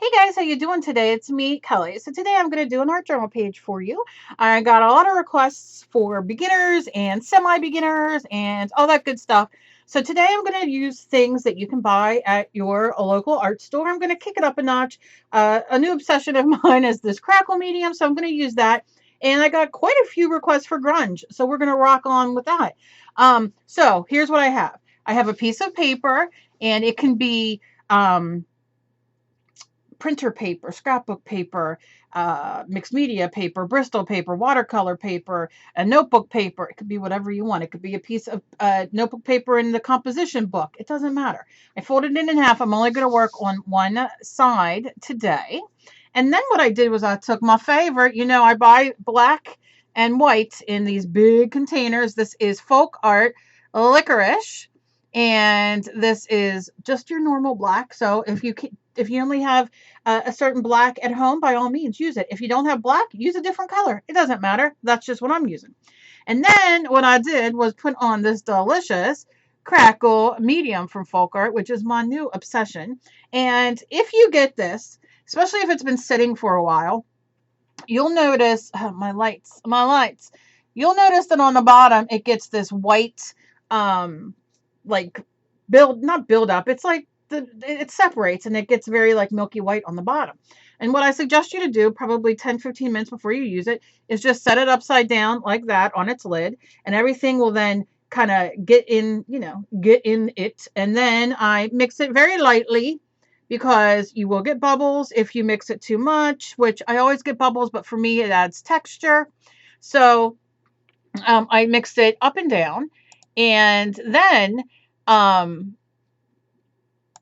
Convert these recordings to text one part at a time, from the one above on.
Hey guys, how you doing today? It's me, Kelly. So today I'm going to do an art journal page for you. I got a lot of requests for beginners and semi-beginners and all that good stuff. So today I'm going to use things that you can buy at your local art store. I'm going to kick it up a notch. A new obsession of mine is this crackle medium, so I'm going to use that. And I got quite a few requests for grunge, so we're going to rock on with that. So here's what I have. I have a piece of paper, and it can be printer paper, scrapbook paper, mixed media paper, Bristol paper, watercolor paper, a notebook paper. It could be whatever you want. It could be a piece of notebook paper in the composition book. It doesn't matter. I folded it in half. I'm only going to work on one side today. And then what I did was I took my favorite, I buy black and white in these big containers. This is Folk Art Licorice. And this is just your normal black. So if you only have a certain black at home, by all means, use it. If you don't have black, use a different color. It doesn't matter. That's just what I'm using. And then what I did was put on this delicious crackle medium from Folk Art, which is my new obsession. And if you get this, especially if it's been sitting for a while, you'll notice, my lights, you'll notice that on the bottom, it gets this white, like not build up. It's like it separates and it gets very like milky white on the bottom. And what I suggest you to do, probably 10-15 minutes before you use it, is just set it upside down like that on its lid, and everything will then kind of get in it. And then I mix it very lightly, because you will get bubbles if you mix it too much, which I always get bubbles, but for me it adds texture. So I mix it up and down, and then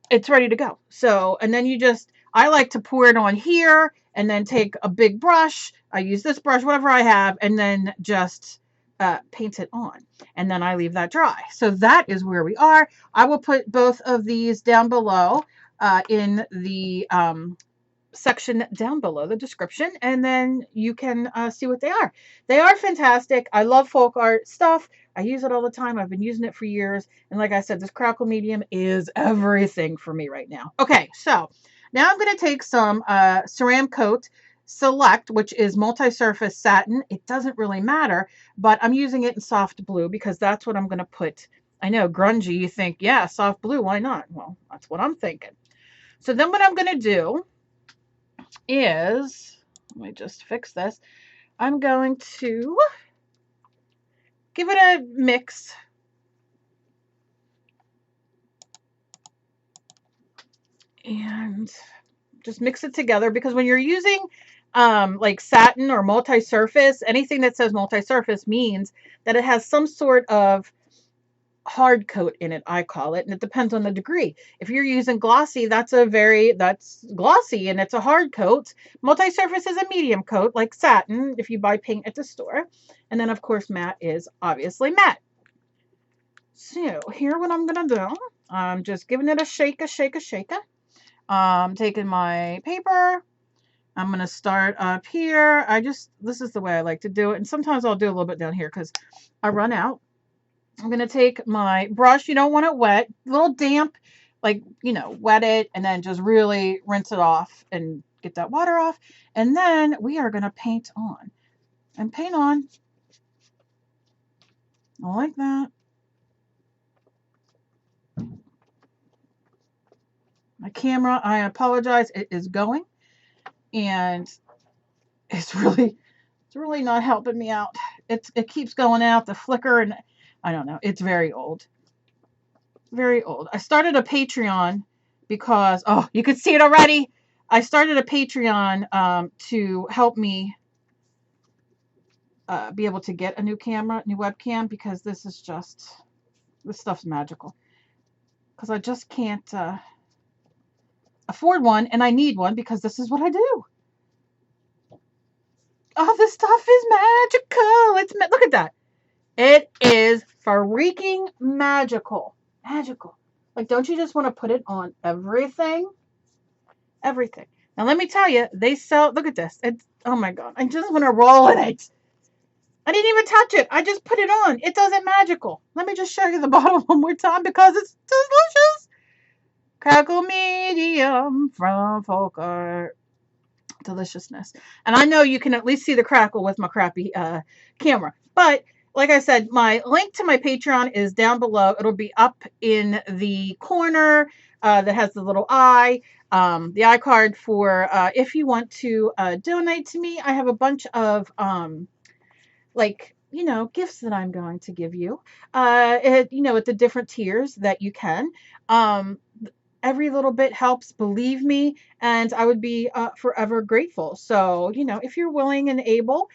it's ready to go. So, and then I like to pour it on here and then take a big brush. I use this brush, whatever I have, and then just paint it on. And then I leave that dry. So that is where we are. I will put both of these down below in the section down below, the description, and then you can see what they are. They are fantastic. I love folk art stuff. I use it all the time. I've been using it for years. And like I said, this crackle medium is everything for me right now. Okay, so now I'm going to take some Ceramcoat Select, which is multi-surface satin. It doesn't really matter, but I'm using it in soft blue because that's what I'm going to put. I know, grungy, you think, yeah, soft blue, why not? Well, that's what I'm thinking. So then what I'm going to do is, let me just fix this. I'm going to give it a mix. And just mix it together, because when you're using like satin or multi-surface, anything that says multi-surface means that it has some sort of hard coat in it, I call it, and it depends on the degree. If you're using glossy, that's glossy and it's a hard coat. Multi-surface is a medium coat, like satin, if you buy paint at the store. And then of course matte is obviously matte. So here what I'm gonna do, I'm just giving it a shake. Taking my paper, I'm gonna start up here. This is the way I like to do it, and sometimes I'll do a little bit down here because I run out. I'm going to take my brush. You don't want it wet, a little damp, like, wet it, and then just really rinse it off and get that water off. And then we are going to paint on. And paint on like that. My camera, I apologize, it is going. And it's really not helping me out. It keeps going out, the flicker, and I don't know. It's very old. Very old. I started a Patreon because, oh, you could see it already. I started a Patreon to help me be able to get a new webcam, because this stuff's magical. Because I just can't afford one, and I need one because this is what I do. Oh, this stuff is magical. Look at that. It is freaking magical. Magical. Like, don't you just want to put it on everything? Everything. Now, let me tell you, they sell, look at this. Oh my God. I just want to roll in it. I didn't even touch it. I just put it on. It does it magical. Let me just show you the bottle one more time because it's delicious. Crackle medium from folk art. Deliciousness. And I know you can at least see the crackle with my crappy camera. But like I said, my link to my Patreon is down below. It'll be up in the corner that has the little eye, the iCard for if you want to donate to me. I have a bunch of like, you know, gifts that I'm going to give you, you know, at the different tiers that you can. Um, every little bit helps, believe me, and I would be forever grateful. So, you know, if you're willing and able,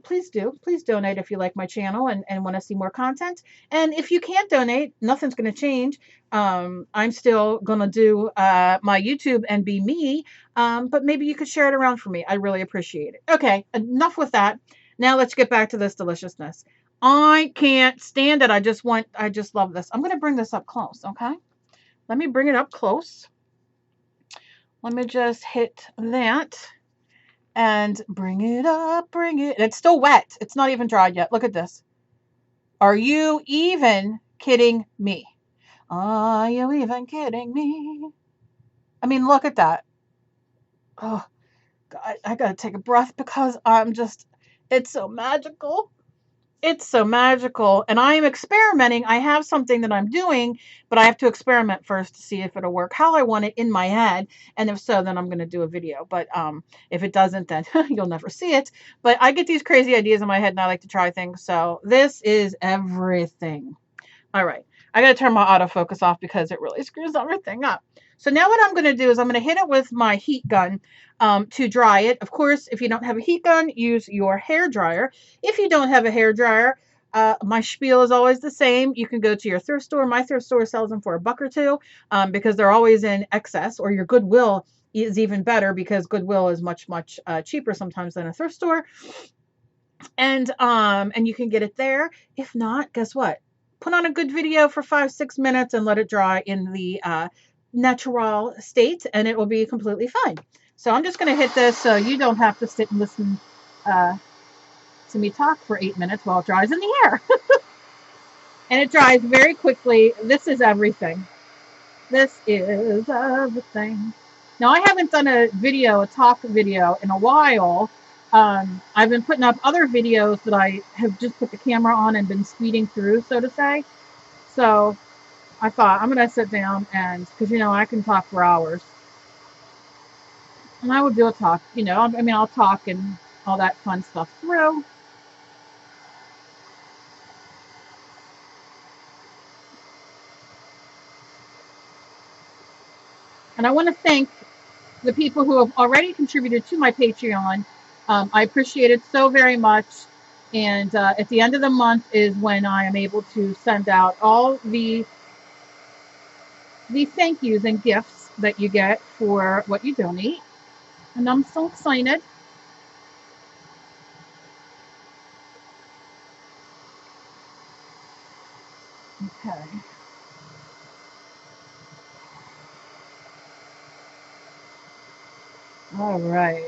please do. Please donate if you like my channel and want to see more content. And if you can't donate, nothing's going to change. I'm still going to do my YouTube and be me, but maybe you could share it around for me. I really appreciate it. Okay, enough with that. Now let's get back to this deliciousness. I can't stand it. I just love this. I'm going to bring this up close, okay? Let me bring it up close. Let me just hit that and bring it up, bring it. It's still wet. It's not even dried yet. Look at this. Are you even kidding me? Are you even kidding me? I mean, look at that. Oh, God, I got to take a breath because it's so magical. It's so magical. And I am experimenting. I have something that I'm doing, but I have to experiment first to see if it'll work how I want it in my head. And if so, then I'm going to do a video. But if it doesn't, then you'll never see it. But I get these crazy ideas in my head and I like to try things. So this is everything. All right. I got to turn my autofocus off because it really screws everything up. So now what I'm going to do is I'm going to hit it with my heat gun to dry it. Of course, if you don't have a heat gun, use your hair dryer. If you don't have a hair dryer, my spiel is always the same. You can go to your thrift store. My thrift store sells them for $1 or $2 because they're always in excess, or your Goodwill is even better because Goodwill is much, much cheaper sometimes than a thrift store. And you can get it there. If not, guess what? Put on a good video for 5-6 minutes and let it dry in the natural state, and it will be completely fine. So I'm just going to hit this so you don't have to sit and listen to me talk for 8 minutes while it dries in the air. And it dries very quickly. This is everything. This is everything. Now, I haven't done a talk video in a while. I've been putting up other videos that I have just put the camera on and been speeding through, so to say. So I thought I'm going to sit down and, because, you know, I can talk for hours. And I would do a talk, you know, I mean, I'll talk and all that fun stuff through. And I want to thank the people who have already contributed to my Patreon. I appreciate it so very much. And at the end of the month is when I am able to send out all the thank yous and gifts that you get for what you donate. And I'm so excited. Okay. All right.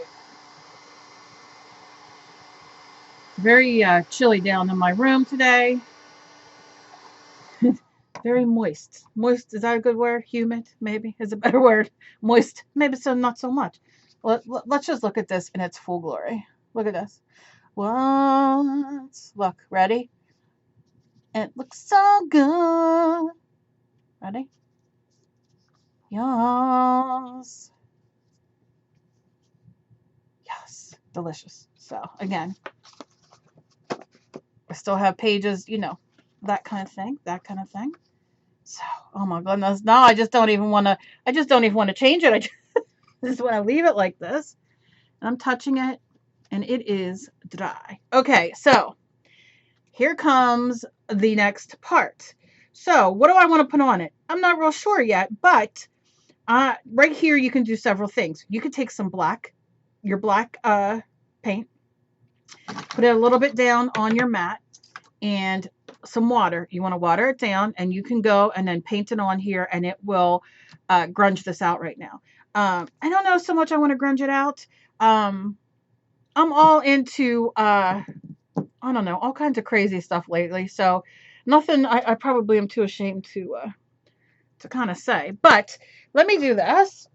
Very chilly down in my room today. Very moist. Moist, is that a good word? Humid, maybe, is a better word. Moist, maybe so, not so much. Let's just look at this in its full glory. Look at this. Look, ready? It looks so good. Ready? Yes. Yes. Delicious. So, again, I still have pages, you know, that kind of thing. That kind of thing. So, oh my goodness. No, I just don't even want to change it. I just want to leave it like this. And I'm touching it and it is dry. Okay, so here comes the next part. So what do I want to put on it? I'm not real sure yet, but right here you can do several things. You could take some black, your black paint, put it a little bit down on your mat, and some water. You want to water it down, and you can go and then paint it on here, and it will grunge this out right now. I don't know so much I want to grunge it out. I'm all into I don't know, all kinds of crazy stuff lately. So nothing, I probably am too ashamed to kind of say. But let me do this.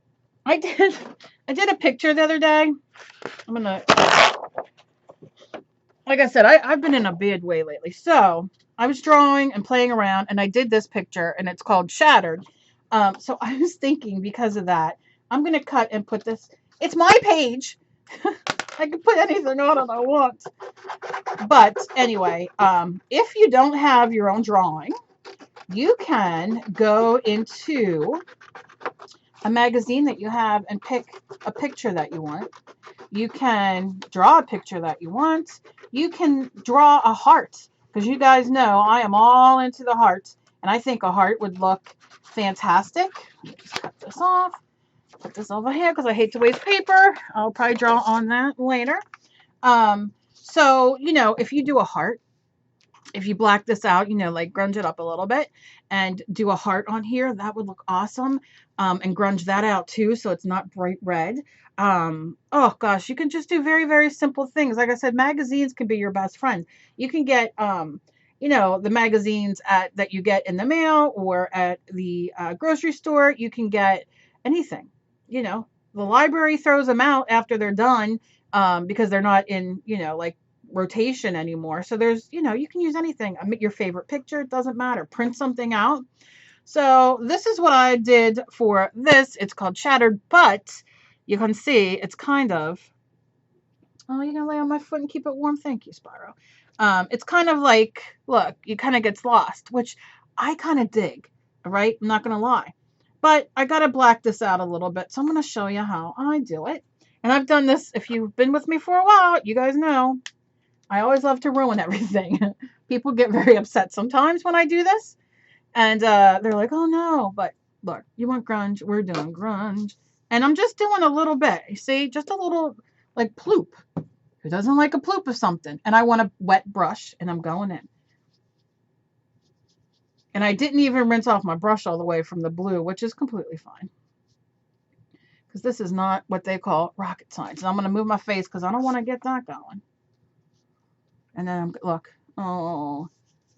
I did a picture the other day. I'm gonna, like I said, I've been in a bad way lately. So I was drawing and playing around, and I did this picture, and it's called Shattered. So I was thinking, because of that, I'm gonna cut and put this. It's my page. I can put anything on it I want. But anyway, if you don't have your own drawing, you can go into a magazine that you have and pick a picture that you want. You can draw a picture that you want. You can draw a heart, because you guys know I am all into the hearts, and I think a heart would look fantastic. Let me just cut this off. Put this over here because I hate to waste paper. I'll probably draw on that later. So, you know, if you do a heart, if you black this out, you know, like grunge it up a little bit and do a heart on here, that would look awesome. And grunge that out too, so it's not bright red. Oh gosh, you can just do very, very simple things. Like I said, magazines can be your best friend. You can get, you know, the magazines that you get in the mail or at the grocery store. You can get anything, you know. The library throws them out after they're done because they're not in, you know, like rotation anymore. So there's, you know, you can use anything. Your favorite picture, it doesn't matter. Print something out. So this is what I did for this. It's called Shattered, but you can see it's kind of, oh, you're gonna lay on my foot and keep it warm. Thank you, Spyro. It's kind of like, look, you kind of gets lost, which I kind of dig, right? I'm not gonna lie. But I gotta black this out a little bit. So I'm gonna show you how I do it. And I've done this, if you've been with me for a while, you guys know I always love to ruin everything. People get very upset sometimes when I do this. And they're like, oh no. But look, you want grunge? We're doing grunge. And I'm just doing a little bit. You see? Just a little, like, ploop. Who doesn't like a ploop of something? And I want a wet brush, and I'm going in. And I didn't even rinse off my brush all the way from the blue, which is completely fine. Because this is not what they call rocket science. And I'm going to move my face because I don't want to get that going. And then, look, oh,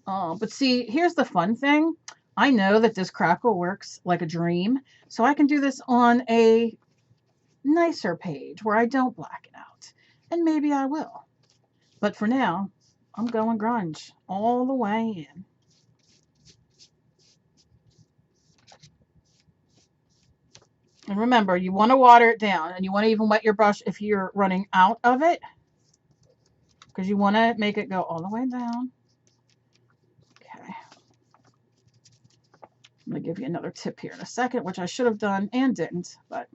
but see, here's the fun thing. I know that this crackle works like a dream, so I can do this on a nicer page where I don't black it out. And maybe I will. But for now, I'm going grunge all the way in. And remember, you want to water it down, and you want to even wet your brush if you're running out of it, because you want to make it go all the way down. Okay. I'm going to give you another tip here in a second, which I should have done and didn't, but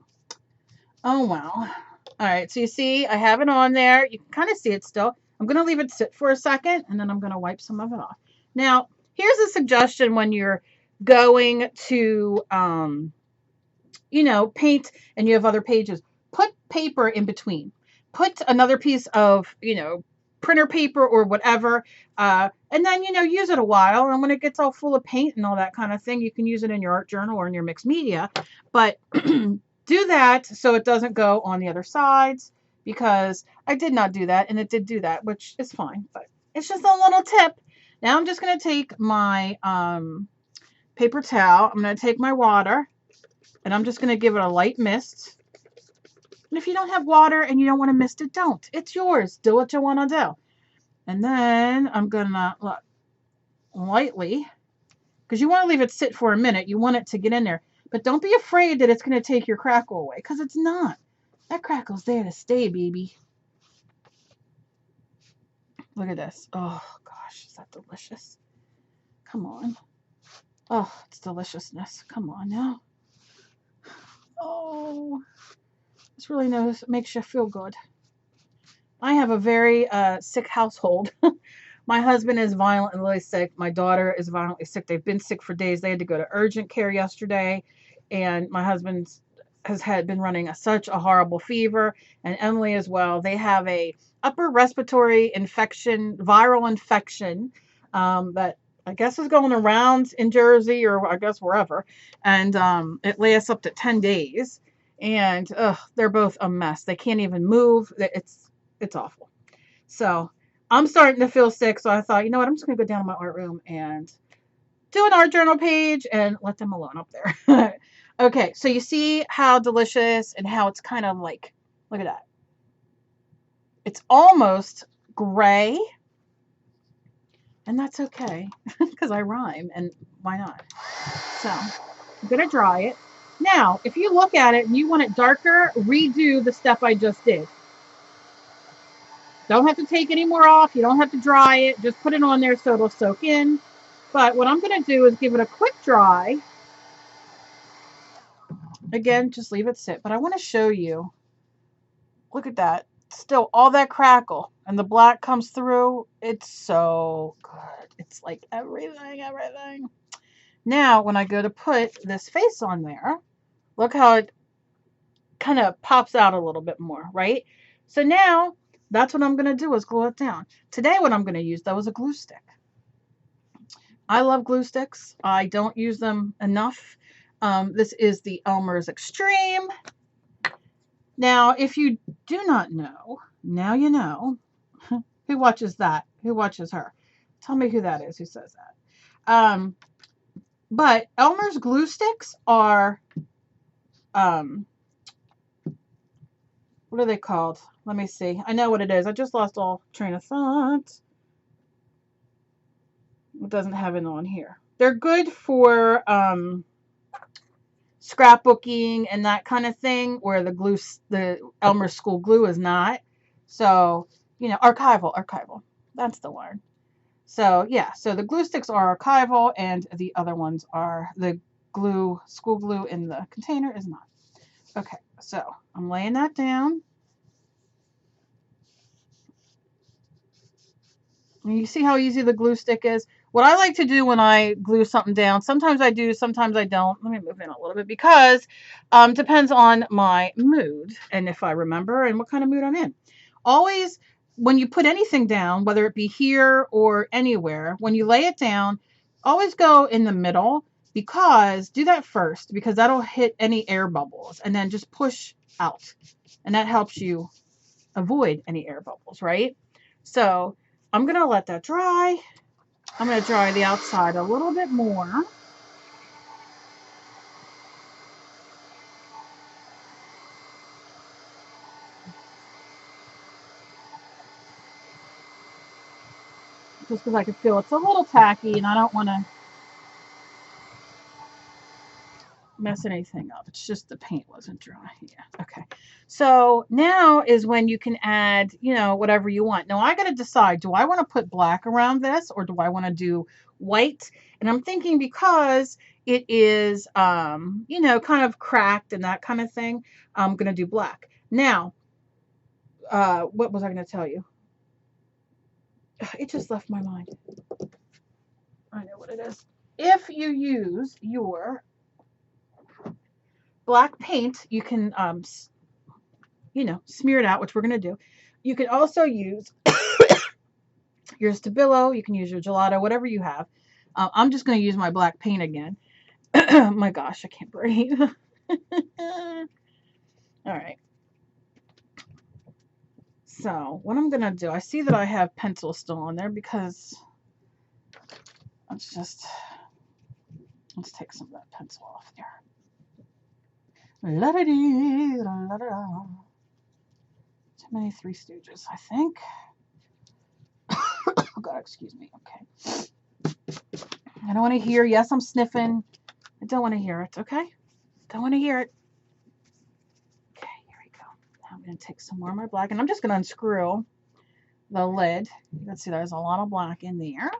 oh well. All right, so you see I have it on there. You can kind of see it still. I'm going to leave it sit for a second, and then I'm going to wipe some of it off. Now, here's a suggestion when you're going to, you know, paint and you have other pages. Put paper in between. Put another piece of, you know, printer paper or whatever, and then, you know, use it a while. And when it gets all full of paint and all that kind of thing, you can use it in your art journal or in your mixed media. But do that so it doesn't go on the other sides, because I did not do that, and it did do that, which is fine. But it's just a little tip. Now I'm just going to take my paper towel. I'm going to take my water, and I'm just going to give it a light mist. And if you don't have water and you don't want to mist it, don't. It's yours. Do what you want to do. And then I'm going to, look, lightly, because you want to leave it sit for a minute. You want it to get in there. But don't be afraid that it's going to take your crackle away, because it's not. That crackle's there to stay, baby. Look at this. Oh, gosh. Is that delicious? Come on. Oh, it's deliciousness. Come on now. Oh, this really makes you feel good. I have a very sick household. My husband is violently sick. My daughter is violently sick. They've been sick for days. They had to go to urgent care yesterday. And my husband has been running such a horrible fever. And Emily as well. They have a upper respiratory infection, viral infection that I guess is going around in Jersey, or I guess wherever. And it lasts up to 10 days. And they're both a mess. They can't even move. It's awful. So I'm starting to feel sick. So I thought, you know what? I'm just going to go down to my art room and do an art journal page and let them alone up there. Okay, so you see how delicious and how it's kind of like, look at that. It's almost gray, and that's okay because I rhyme, and why not? So I'm going to dry it. Now, if you look at it and you want it darker, redo the step I just did. Don't have to take any more off. You don't have to dry it. Just put it on there so it'll soak in. But what I'm going to do is give it a quick dry. Again, just leave it sit. But I want to show you. Look at that. Still all that crackle. And the black comes through. It's so good. It's like everything. Now, when I go to put this face on there, look how it kind of pops out a little bit more, right? So now, that's what I'm going to do is glue it down. Today, what I'm going to use, though, is a glue stick. I love glue sticks. I don't use them enough. This is the Elmer's Extreme. Now, if you do not know, now you know. Who watches that? Who watches her? Tell me who that is, who says that. But Elmer's glue sticks are, what are they called? Let me see. I know what it is. I just lost all train of thought. It doesn't have it on here. They're good for scrapbooking and that kind of thing, where the Elmer School glue is not. So, you know, archival. That's the word. So yeah, so the glue sticks are archival, and the other ones are the glue, school glue in the container is not. Okay, so I'm laying that down. And you see how easy the glue stick is? What I like to do when I glue something down, sometimes I do, sometimes I don't. Let me move in a little bit because depends on my mood and if I remember and what kind of mood I'm in. Always, when you put anything down, whether it be here or anywhere, when you lay it down, always go in the middle, because do that first, because that'll hit any air bubbles, and then just push out. And that helps you avoid any air bubbles, right? So I'm going to let that dry. I'm going to dry the outside a little bit more. Just because I can feel it's a little tacky and I don't want to mess anything up. It's just the paint wasn't dry. Yeah, okay. So now is when you can add, you know, whatever you want. Now I got to decide, do I want to put black around this or do I want to do white? And I'm thinking because it is, you know, kind of cracked and that kind of thing, I'm going to do black. Now, what was I going to tell you? It just left my mind. I know what it is. If you use your black paint, you can, you know, smear it out, which we're going to do. You can also use your Stabilo. You can use your gelato, whatever you have. I'm just going to use my black paint again. My gosh, I can't breathe. All right. So what I'm going to do, I see that I have pencil still on there because let's take some of that pencil off there. La-da-dee-da-da-da. Too many Three Stooges, I think. Oh God, excuse me. Okay. I don't want to hear. Yes, I'm sniffing. I don't want to hear it. Okay. Don't want to hear it. Okay, here we go. Now I'm going to take some more of my black, and I'm just going to unscrew the lid. You can see there's a lot of black in there.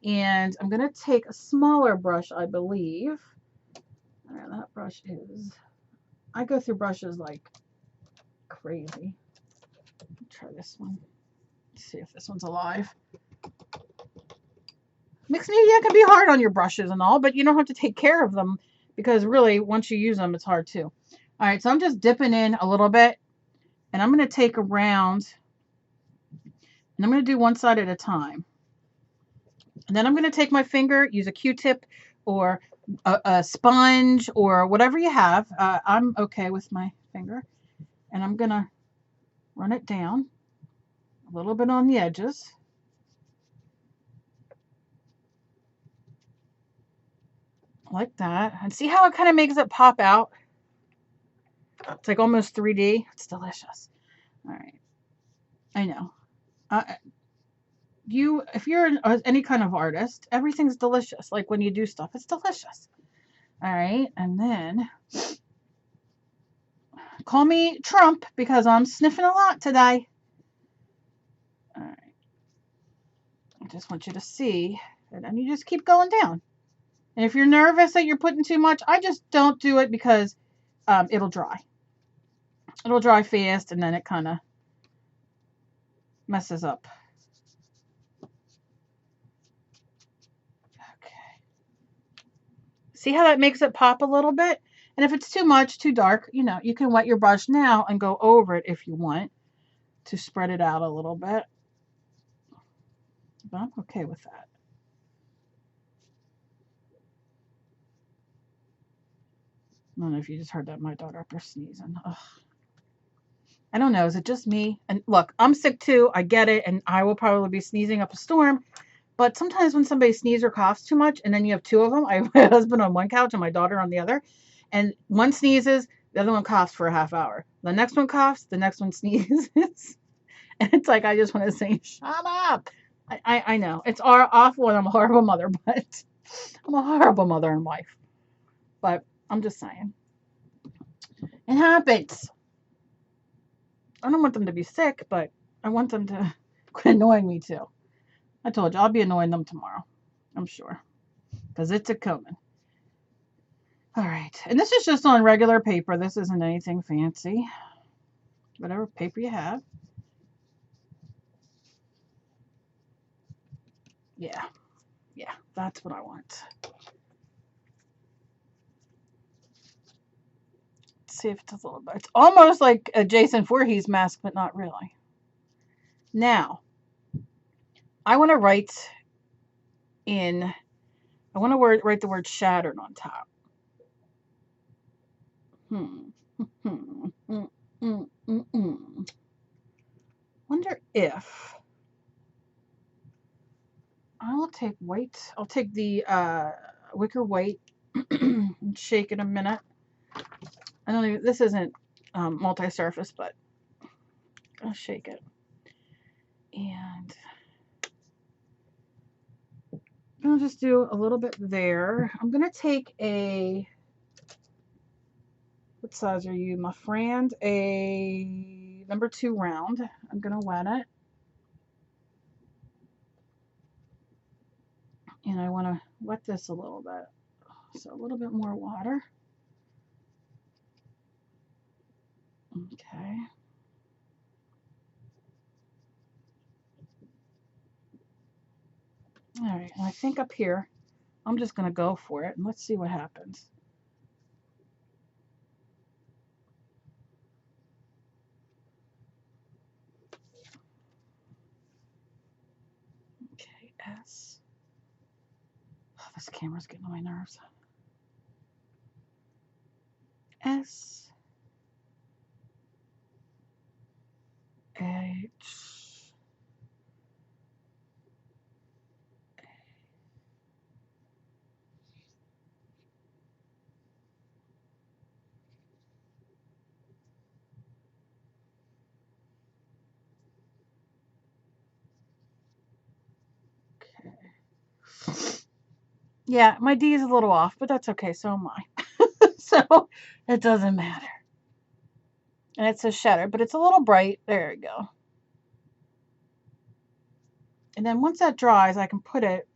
And I'm going to take a smaller brush, I believe. That brush is, I go through brushes like crazy. Try this one. Let's see if this one's alive. Mixed media can be hard on your brushes and all, but you don't have to take care of them because really, once you use them, it's hard too. All right, so I'm just dipping in a little bit, and I'm going to take a round, and I'm going to do one side at a time. And then I'm going to take my finger, use a Q-tip or a sponge or whatever you have. I'm okay with my finger. And I'm going to run it down a little bit on the edges. like that. And see how it kind of makes it pop out? It's like almost 3D. It's delicious. All right. I know. If you're any kind of artist, everything's delicious. Like when you do stuff, it's delicious. All right. And then call me Trump because I'm sniffing a lot today. All right. I just want you to see. And then you just keep going down. And if you're nervous that you're putting too much, I just don't do it because it'll dry. It'll dry fast and then it kind of messes up. Okay. See how that makes it pop a little bit? And if it's too much, too dark, you know, you can wet your brush now and go over it if you want to spread it out a little bit. But I'm okay with that. I don't know if you just heard that. My daughter up there sneezing. Ugh. I don't know. Is it just me? And look, I'm sick too. I get it. And I will probably be sneezing up a storm. But sometimes when somebody sneezes or coughs too much, and then you have two of them, I have my husband on one couch and my daughter on the other, and one sneezes, the other one coughs for a half hour. The next one coughs, the next one sneezes. And it's like, I just want to say, shut up. I know. It's awful and I'm a horrible mother, but I'm a horrible mother and wife. But I'm just saying. It happens. I don't want them to be sick, but I want them to quit annoying me too. I told you, I'll be annoying them tomorrow. I'm sure. Because it's a coming. All right. And this is just on regular paper. This isn't anything fancy. Whatever paper you have. Yeah. Yeah. That's what I want. Let's see if it's a little bit. It's almost like a Jason Voorhees mask, but not really. Now, I want to write write the word shattered on top. Wonder if I will take white. I'll take the wicker white and shake it a minute. I don't even. This isn't multi-surface, but I'll shake it. And I'll just do a little bit there. I'm gonna take a. What size are you, my friend? A number 2 round. I'm gonna wet it. And I want to wet this a little bit. So a little bit more water. Okay. All right, and I think up here, I'm just going to go for it, and let's see what happens. Okay, S. Oh, this camera's getting on my nerves. S. H. Yeah, my D is a little off, but that's okay. So am I. So it doesn't matter. And it says shattered, but it's a little bright. There you go. And then once that dries, I can put it.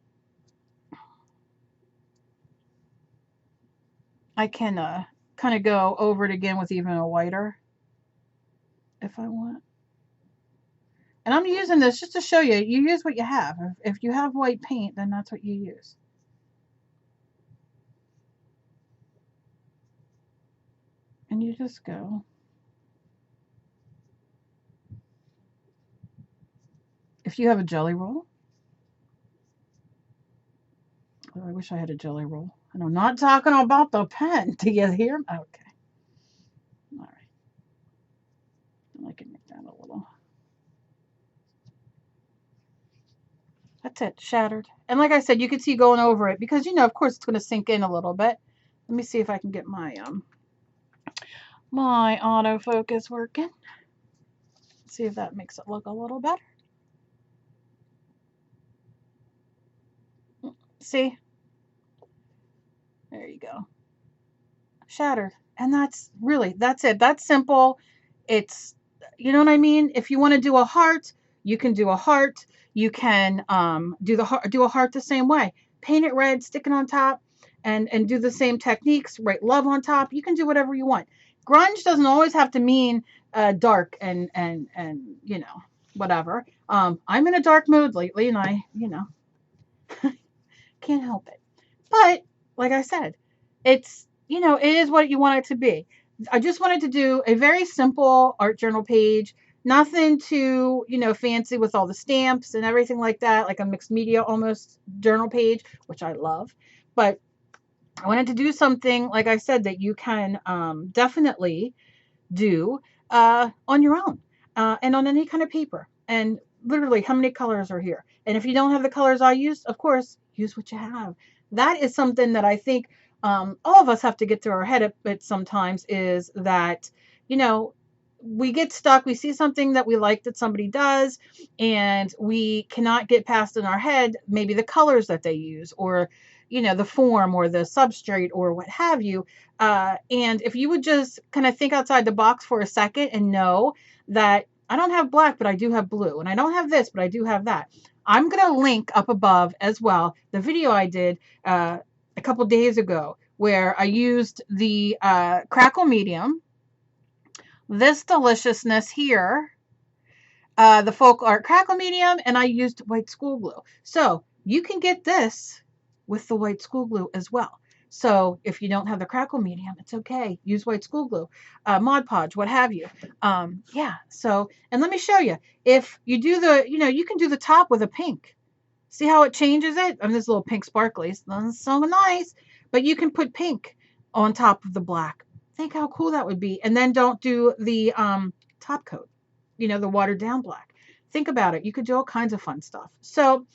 I can kind of go over it again with even a whiter if I want. And I'm using this just to show you. You use what you have. If you have white paint, then that's what you use. And you just go. If you have a jelly roll. Oh, I wish I had a jelly roll. And I'm not talking about the pen. Do you hear? Okay. All right. I can make that a little. That's it, shattered. And like I said, you can see going over it because, you know, of course it's going to sink in a little bit. Let me see if I can get my my autofocus working. See if that makes it look a little better. See? There you go. Shattered. And that's it. That's simple. It's, you know what I mean? If you want to do a heart, you can do a heart. You can do a heart the same way. Paint it red, stick it on top, and do the same techniques. Write love on top. You can do whatever you want. Grunge doesn't always have to mean dark and you know, whatever. I'm in a dark mood lately, and I, you know, can't help it. But like I said, it's, you know, it is what you want it to be. I just wanted to do a very simple art journal page, nothing too, you know, fancy with all the stamps and everything like that, like a mixed media almost journal page, which I love. But I wanted to do something, like I said, that you can definitely do on your own and on any kind of paper. And literally, how many colors are here? And if you don't have the colors I used, of course, use what you have. That is something that I think all of us have to get through our head at sometimes, is that, you know, we get stuck. We see something that we like that somebody does, and we cannot get past in our head maybe the colors that they use, or, you know, the form or the substrate or what have you. And if you would just kind of think outside the box for a second and know that I don't have black, but I do have blue, and I don't have this, but I do have that. I'm going to link up above as well the video I did a couple days ago where I used the Crackle Medium, this deliciousness here, the Folk Art Crackle Medium, and I used white school glue. So you can get this with the white school glue as well. So if you don't have the Crackle Medium, it's okay. Use white school glue, Mod Podge, what have you. Yeah, so, and let me show you. If you do the, you know, you can do the top with a pink. See how it changes it? And this little pink sparklies. That's so nice. But you can put pink on top of the black. Think how cool that would be. And then don't do the top coat, you know, the watered down black. Think about it. You could do all kinds of fun stuff. So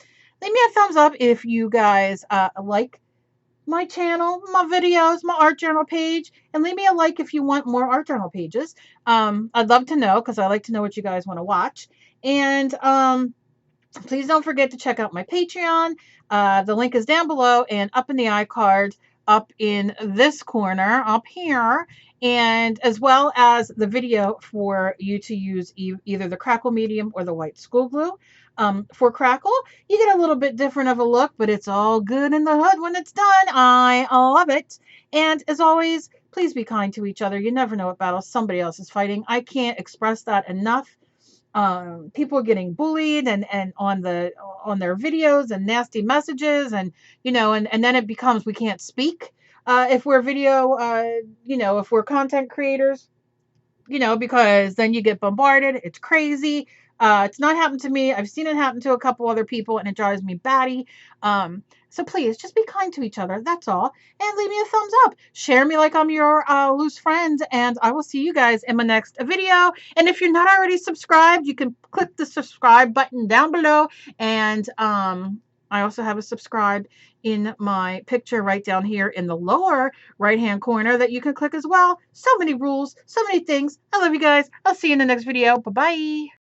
leave me a thumbs up if you guys like my channel, my videos, my art journal page, and leave me a like if you want more art journal pages. I'd love to know, because I like to know what you guys want to watch. And please don't forget to check out my Patreon. The link is down below and up in the iCard, up in this corner, up here, and as well as the video for you to use either the Crackle Medium or the white school glue. For Crackle, you get a little bit different of a look, but it's all good in the hood when it's done. I love it. And as always, please be kind to each other. You never know what battle somebody else is fighting. I can't express that enough. People getting bullied and on their videos, and nasty messages, and, you know, and then it becomes we can't speak if we're video, you know, if we're content creators, you know, because then you get bombarded. It's crazy. It's not happened to me. I've seen it happen to a couple other people, and it drives me batty. So please just be kind to each other. That's all. And leave me a thumbs up. Share me like I'm your loose friend. And I will see you guys in my next video. And if you're not already subscribed, you can click the subscribe button down below. And I also have a subscribe in my picture right down here in the lower right-hand corner that you can click as well. So many rules, so many things. I love you guys. I'll see you in the next video. Bye-bye.